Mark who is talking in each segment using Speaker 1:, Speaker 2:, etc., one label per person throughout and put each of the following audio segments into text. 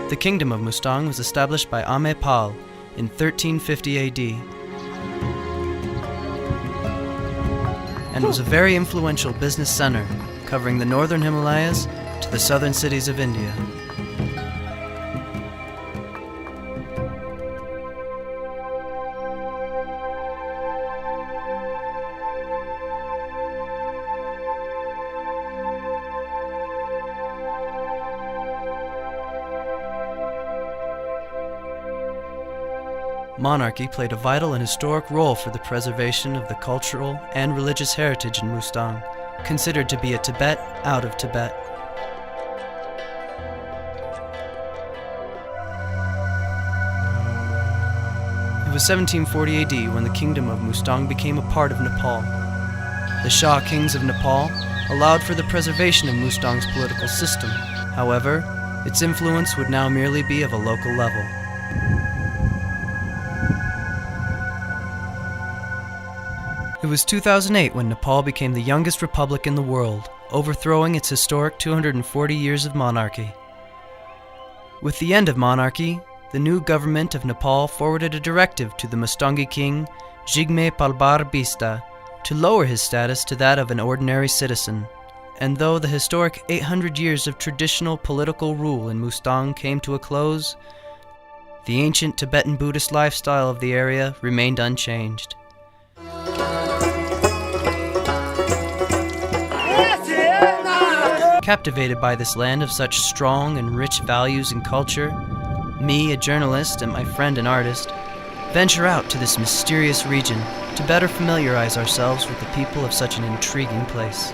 Speaker 1: The kingdom of Mustang was established by Amepal in 1350 AD and was a very influential business center, covering the northern Himalayas to the southern cities of India. Monarchy played a vital and historic role for the preservation of the cultural and religious heritage in Mustang, considered to be a Tibet out of Tibet. It was 1740 AD when the kingdom of Mustang became a part of Nepal. The Shah kings of Nepal allowed for the preservation of Mustang's political system. However, its influence would now merely be of a local level. It was 2008 when Nepal became the youngest republic in the world, overthrowing its historic 240 years of monarchy. With the end of monarchy, the new government of Nepal forwarded a directive to the Mustangi king, Jigme Palbar Bista, to lower his status to that of an ordinary citizen. And though the historic 800 years of traditional political rule in Mustang came to a close, the ancient Tibetan Buddhist lifestyle of the area remained unchanged. Captivated by this land of such strong and rich values and culture, me, a journalist, and my friend, an artist, venture out to this mysterious region to better familiarize ourselves with the people of such an intriguing place.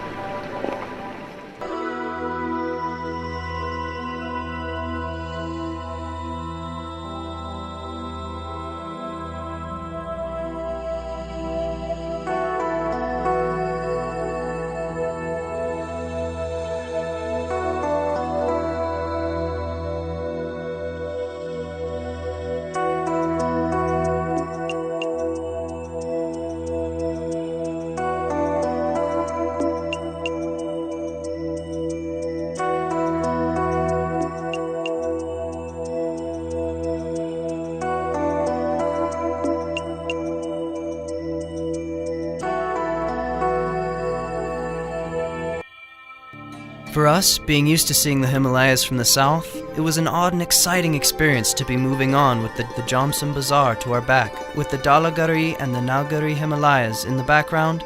Speaker 1: For us, being used to seeing the Himalayas from the south, it was an odd and exciting experience to be moving on with the Jomsom Bazaar to our back. With the Dalagari and the Nalgari Himalayas in the background,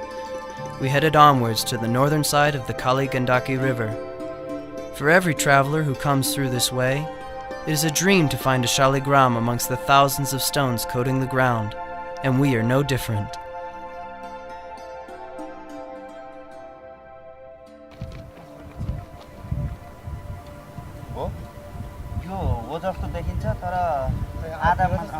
Speaker 1: we headed onwards to the northern side of the Kali Gandaki River. For every traveler who comes through this way, it is a dream to find a shaligram amongst the thousands of stones coating the ground, and we are no different.
Speaker 2: जस्तो देखिन्छ तर आधा मात्र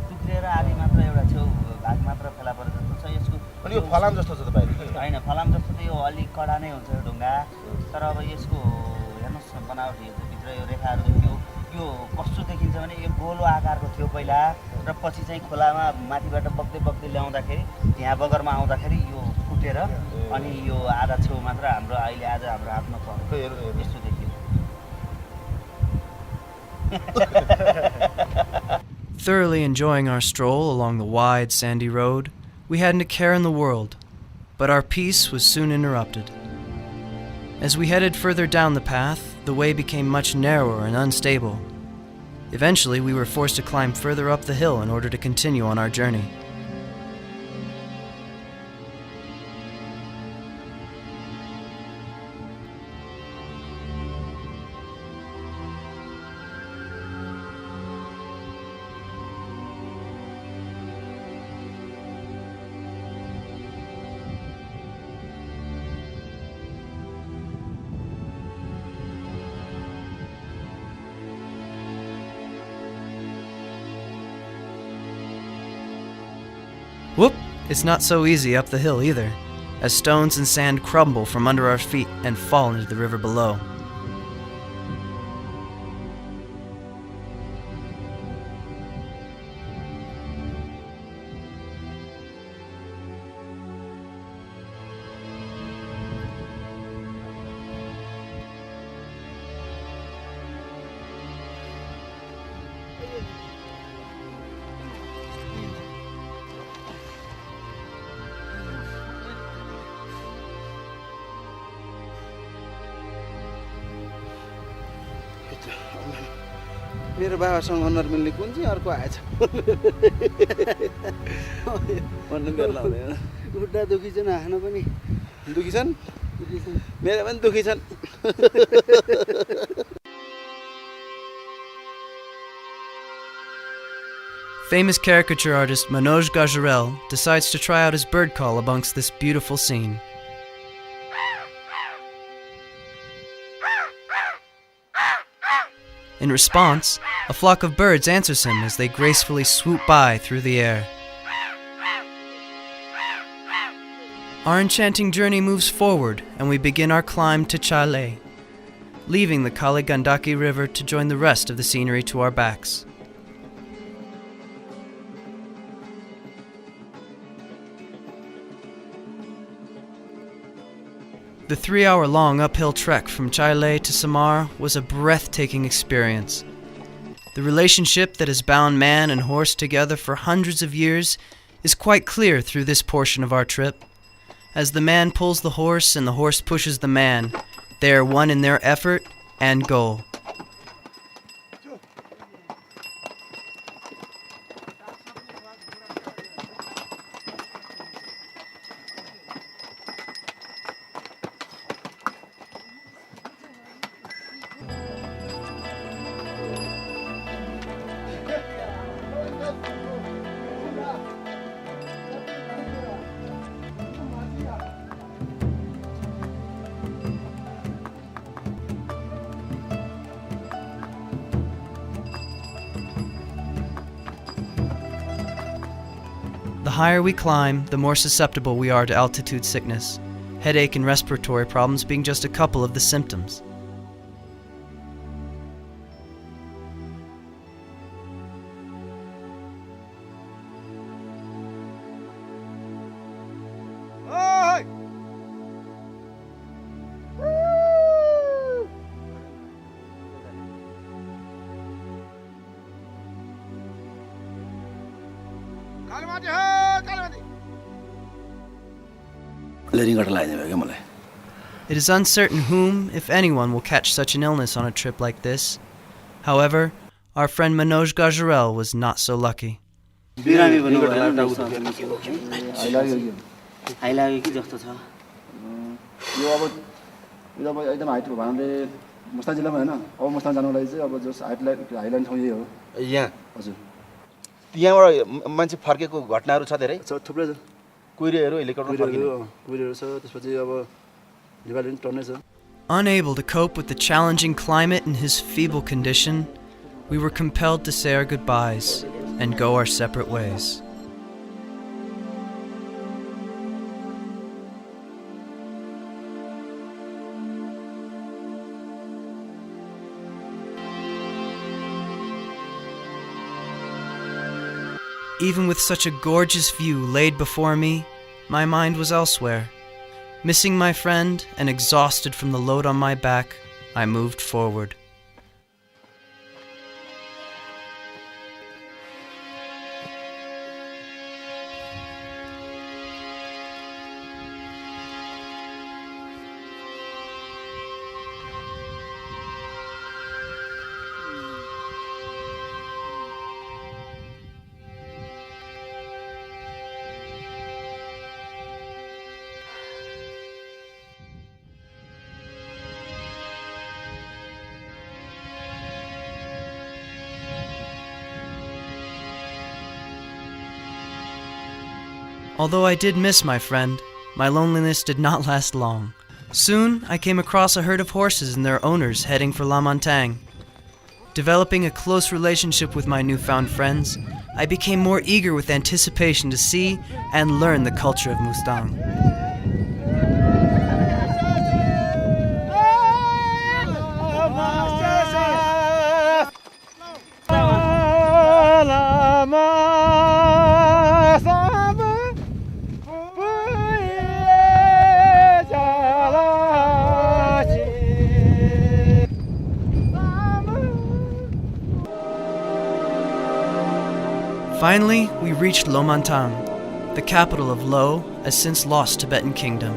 Speaker 2: टुक्रिएर आधी मात्र एउटा छेउ भाग मात्र फेला परेको जस्तो छ यसको
Speaker 3: अनि यो फलाम जस्तो छ तपाईहरु
Speaker 2: हैन फलाम जस्तो त यो अलि कडा नै हुन्छ यो ढुङ्गा तर अब यसको हेर्नुस् बनावट यो भित्र यो रेखाहरु यो कस्तो देखिन्छ भने यो गोलो आकारको थियो पहिला र पछि चाहिँ खोलामा माथिबाट बग्दै बग्दै ल्याउँदाखेरि यहाँ बगरमा आउँदाखेरि यो फुटेर अनि यो आधा छेउ मात्र हाम्रो अहिले आज हाम्रो हातमा पर्यो यस्तो देखिन्छ.
Speaker 1: Thoroughly enjoying our stroll along the wide, sandy road, we hadn't a care in the world, but our peace was soon interrupted. As we headed further down the path, the way became much narrower and unstable. Eventually, we were forced to climb further up the hill in order to continue on our journey. Whoop! It's not so easy up the hill either, as stones and sand crumble from under our feet and fall into the river below.
Speaker 3: मेरो बाबासँग अनुहार मिल्ने कुन चाहिँ अर्को आएछ भन्नु बेला हुँदैन
Speaker 2: खुट्टा दुखी छन् आफ्नो पनि
Speaker 3: दुखी छन् मेरो पनि दुखी छन्
Speaker 1: Famous caricature artist Manoj Gajarel decides to try out his bird call amongst this beautiful scene. In response, a flock of birds answers him as they gracefully swoop by through the air. Our enchanting journey moves forward and we begin our climb to Chale, leaving the Kali Gandaki River to join the rest of the scenery to our backs. The 3-hour-long uphill trek from Chile to Samar was a breathtaking experience. The relationship that has bound man and horse together for hundreds of years is quite clear through this portion of our trip. As the man pulls the horse and the horse pushes the man, they are one in their effort and goal. The higher we climb, the more susceptible we are to altitude sickness, headache and respiratory problems being just a couple of the symptoms. It is uncertain whom, if anyone, will catch such an illness on a trip like this. However, our friend Manoj Gajarel was not so lucky.
Speaker 3: Mustang जिल्लामा हैन अब मस्ताङ जानुको लागि चाहिँ अब जस highland ठाउँ यही हो यहाँ हजुर यहाँबाट मान्छे फर्केको घटनाहरू छ धेरै थुप्रै छ कुइरेहरू हेलिकप्टर कुइरेहरू छ त्यसपछि अब नेपाली पनि टर्नै छ.
Speaker 1: Unable to cope with the challenging climate in his feeble condition, we were compelled to say our goodbyes and go our separate ways. Even with such a gorgeous view laid before me, my mind was elsewhere. Missing my friend and exhausted from the load on my back, I moved forward. Although I did miss my friend, my loneliness did not last long. Soon, I came across a herd of horses and their owners heading for La Montagne. Developing a close relationship with my newfound friends, I became more eager with anticipation to see and learn the culture of Mustang. Finally, we reached Lo Montagne, the capital of Lo, a since lost Tibetan kingdom.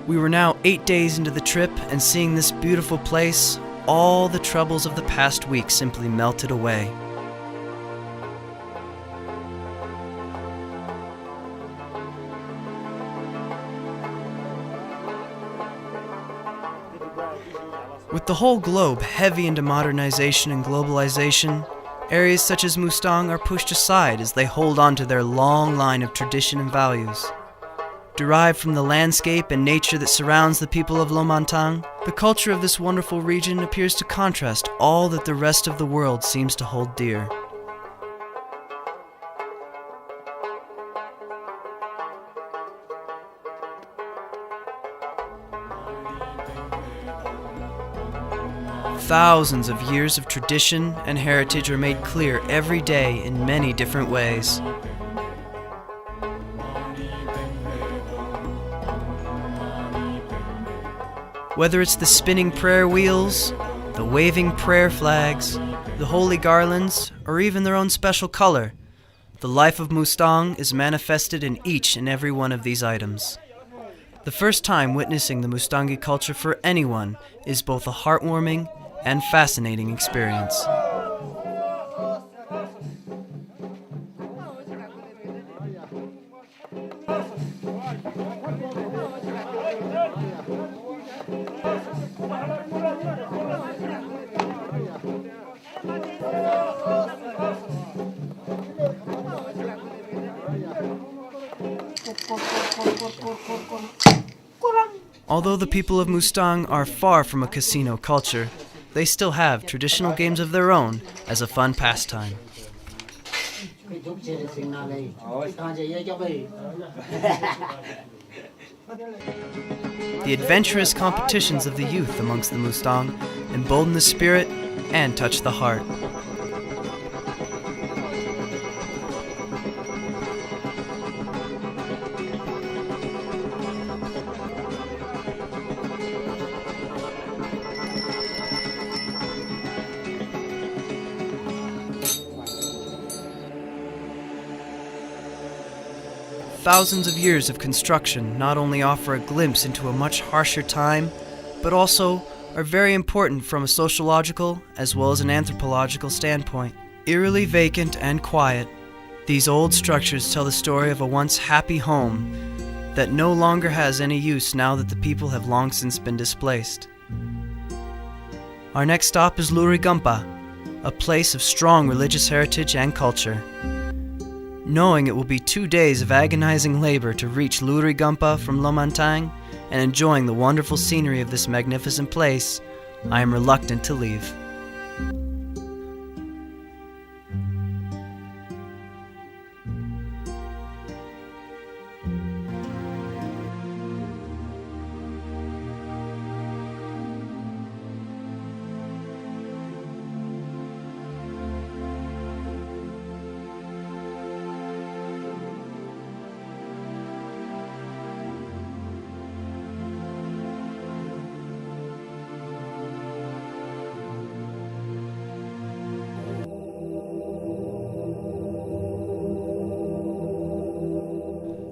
Speaker 1: We were now 8 days into the trip, and seeing this beautiful place, all the troubles of the past week simply melted away. With the whole globe heavy into modernization and globalization, areas such as Mustang are pushed aside as they hold on to their long line of tradition and values. Derived from the landscape and nature that surrounds the people of Lomantang, the culture of this wonderful region appears to contrast all that the rest of the world seems to hold dear. Thousands of years of tradition and heritage are made clear every day in many different ways. Whether it's the spinning prayer wheels, the waving prayer flags, the holy garlands, or even their own special color, the life of Mustang is manifested in each and every one of these items. The first time witnessing the Mustangi culture for anyone is both a heartwarming and fascinating experience. Although the people of Mustang are far from a casino culture, they still have traditional games of their own as a fun pastime. The adventurous competitions of the youth amongst the Mustang embolden the spirit and touch the heart. Thousands of years of construction not only offer a glimpse into a much harsher time, but also are very important from a sociological as well as an anthropological standpoint. Eerily vacant and quiet, these old structures tell the story of a once happy home that no longer has any use now that the people have long since been displaced. Our next stop is Lurigampa, a place of strong religious heritage and culture. Knowing it will be 2 days of agonizing labor to reach Lurigampa from Lomantang and enjoying the wonderful scenery of this magnificent place, I am reluctant to leave.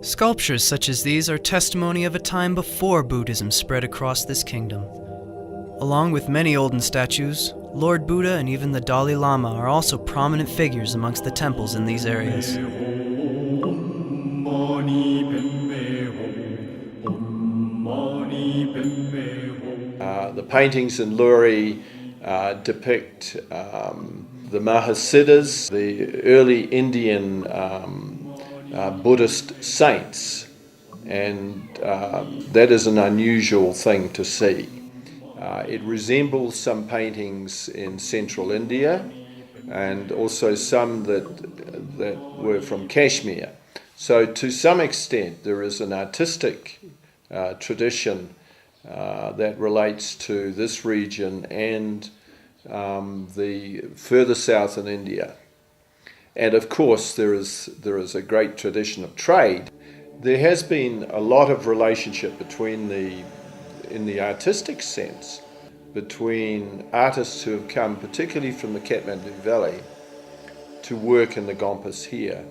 Speaker 1: Sculptures such as these are testimony of a time before Buddhism spread across this kingdom. Along with many olden statues, Lord Buddha and even the Dalai Lama are also prominent figures amongst the temples in these areas.
Speaker 4: The paintings in Luri depict the Mahasiddhas, the early Indian Buddhist saints, and that is an unusual thing to see. It resembles some paintings in central India and also some that were from Kashmir. So to some extent there is an artistic tradition that relates to this region and the further south in India. And of course there is a great tradition of trade. There has been a lot of relationship in the artistic sense, between artists who have come particularly from the Kathmandu Valley to work in the Gompas here.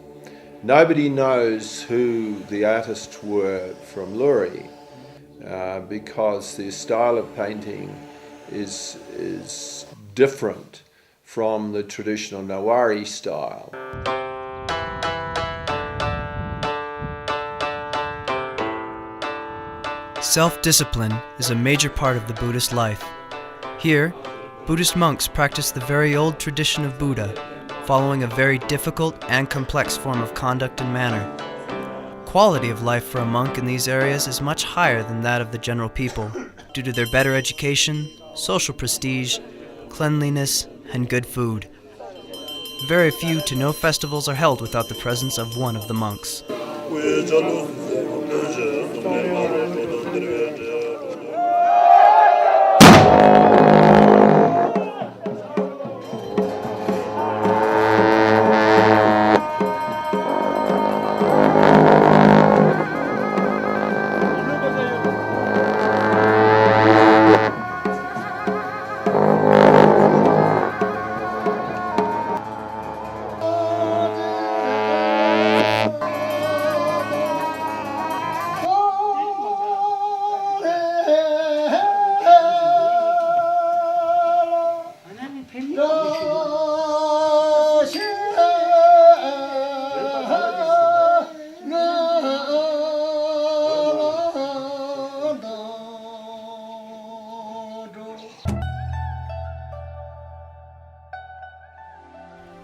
Speaker 4: Nobody knows who the artists were from Luri, because the style of painting is different from the traditional Nawari style.
Speaker 1: Self-discipline is a major part of the Buddhist life. Here, Buddhist monks practice the very old tradition of Buddha, following a very difficult and complex form of conduct and manner. Quality of life for a monk in these areas is much higher than that of the general people, due to their better education, social prestige, cleanliness, and good food. Very few to no festivals are held without the presence of one of the monks.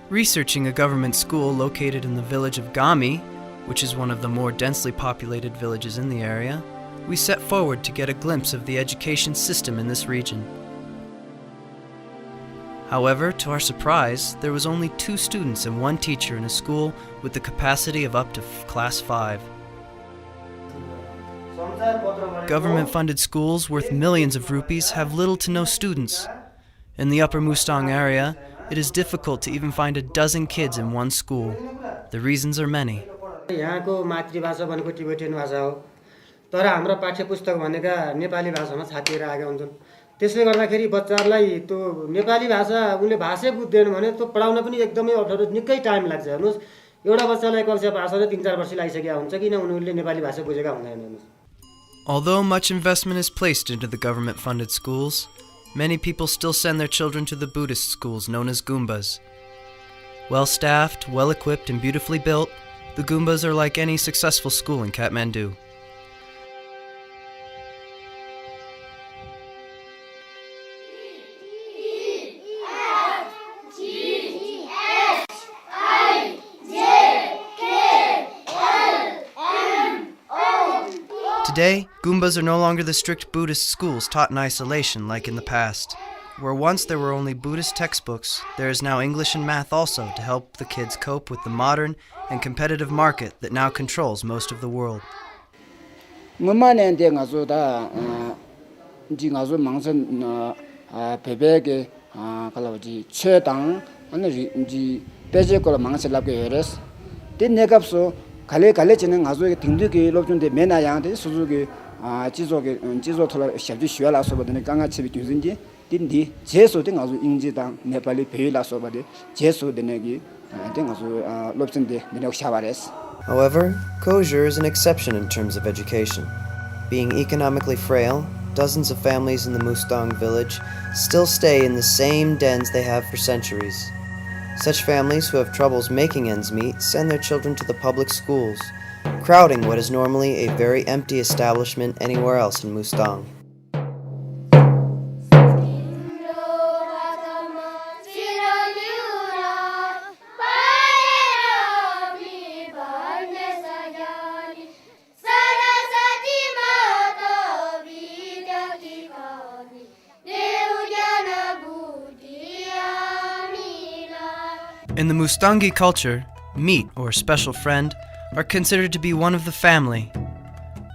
Speaker 1: Researching a government school located in the village of Gami, which is one of the more densely populated villages in the area, we set forward to get a glimpse of the education system in this region. However, to our surprise, there was only 2 students and 1 teacher in a school with the capacity of up to class 5. Government-funded schools worth millions of rupees have little to no students. In the upper Mustang area, it is difficult to even find a dozen kids in one school. The reasons are many.
Speaker 5: यहाँको मातृभाषा भनेको Tibetan भाषा हो तर हाम्रो पाठ्यपुस्तक भनेका नेपाली भाषामा छापिएर आएका हुन्छन् त्यसले गर्दाखेरि बच्चाहरूलाई त्यो नेपाली भाषा उनले भाषै बुझ्दैन भने त्यो पढाउन पनि एकदमै अप्ठ्यारो निकै टाइम लाग्छ हेर्नुस् एउटा बच्चालाई कक्षा पास गर्न 3-4 वर्ष लागिसकेका हुन्छ किन उनीहरूले नेपाली भाषा बुझेका हुँदैन हेर्नुस्.
Speaker 1: Although much investment is placed into the government-funded schools, many people still send their children to the Buddhist schools known as Goombas. Well-staffed, well-equipped, and beautifully built, the Goombas are like any successful school in Kathmandu. Today, Goombas are no longer the strict Buddhist schools taught in isolation like in the past. Where once there were only Buddhist textbooks, there is now English and math also to help the kids cope with the modern and competitive market that now controls most of the world. However, kosher is an exception in terms of education. Being economically frail, dozens of families in the Mustang village still stay in the same dens they have for centuries. Such families who have troubles making ends meet send their children to the public schools, crowding what is normally a very empty establishment anywhere else in Mustang. In the Mustangi culture, meat or special friend are considered to be one of the family.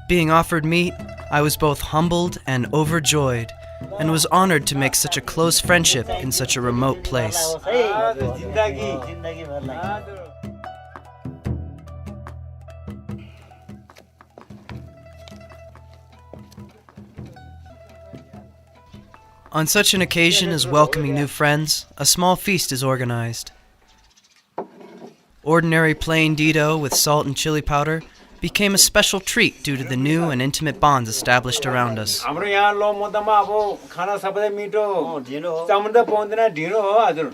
Speaker 1: Being offered meat, I was both humbled and overjoyed, and was honored to make such a close friendship in such a remote place. On such an occasion as welcoming new friends, a small feast is organized. Ordinary plain Dido with salt and chili powder became a special treat due to the new and intimate bonds established around us.
Speaker 6: हाम्रो यहाँ लो मदमा अब खाना सबैले मिठो चामल त पाउँदैन ढिँडो हो हजुर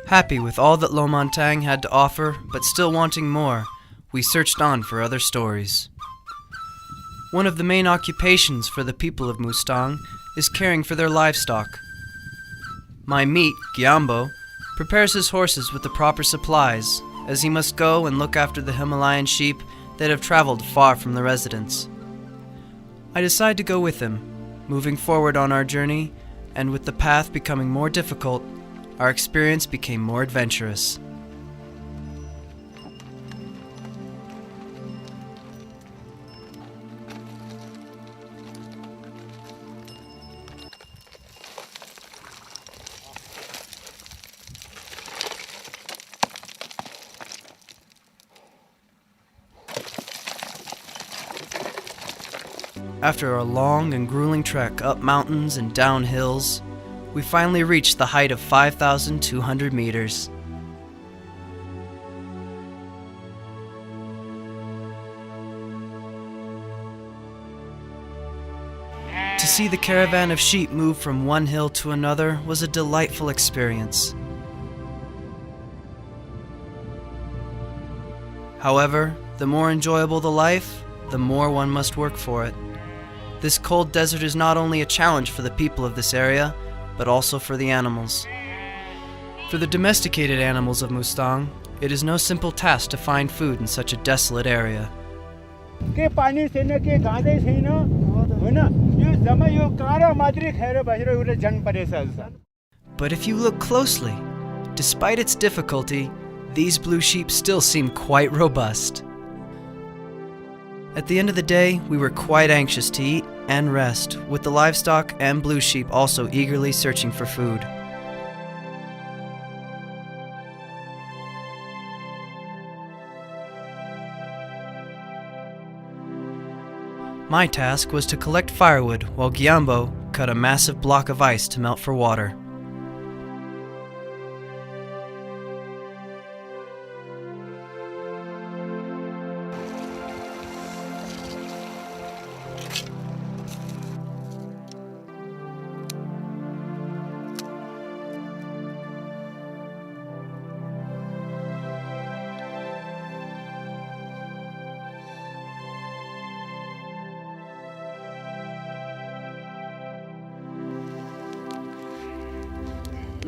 Speaker 1: Happy with all that Lomantang had to offer, but still wanting more, we searched on for other stories. One of the main occupations for the people of Mustang is caring for their livestock. My meat, Gyambo, prepares his horses with the proper supplies, as he must go and look after the Himalayan sheep that have traveled far from the residence. I decide to go with him, moving forward on our journey, and with the path becoming more difficult, our experience became more adventurous. After a long and grueling trek up mountains and down hills, we finally reached the height of 5,200 meters. To see the caravan of sheep move from one hill to another was a delightful experience. However, the more enjoyable the life, the more one must work for it. This cold desert is not only a challenge for the people of this area, but also for the animals. For the domesticated animals of Mustang, it is no simple task to find food in such a desolate area.
Speaker 6: के पानी छैन के घाँदै छैन हैन यो जम्मै यो काँडा मात्रै खाएर बसेर उले जन परेछ जस्तो
Speaker 1: But if you look closely, despite its difficulty, these blue sheep still seem quite robust. At the end of the day, we were quite anxious to eat and rest, with the livestock and blue sheep also eagerly searching for food. My task was to collect firewood while Gyambo cut a massive block of ice to melt for water.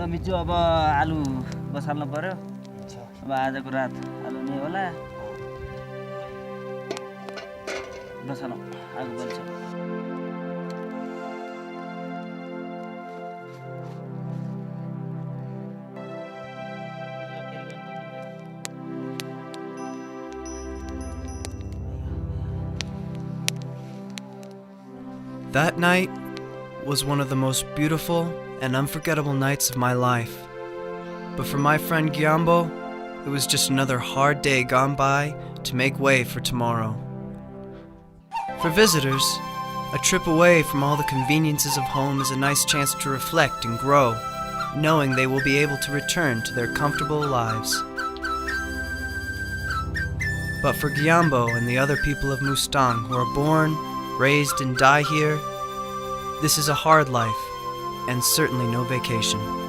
Speaker 2: ल मिजु अब आलु बसाल्नु पर्यो अब आजको रात आलु नै होला बसालौँ आगो बल्छ
Speaker 1: That night was one of the most beautiful and unforgettable nights of my life. But for my friend Gyambo, it was just another hard day gone by to make way for tomorrow. For visitors, a trip away from all the conveniences of home is a nice chance to reflect and grow, knowing they will be able to return to their comfortable lives. But for Gyambo and the other people of Mustang who are born, raised, and die here, this is a hard life, and certainly no vacation.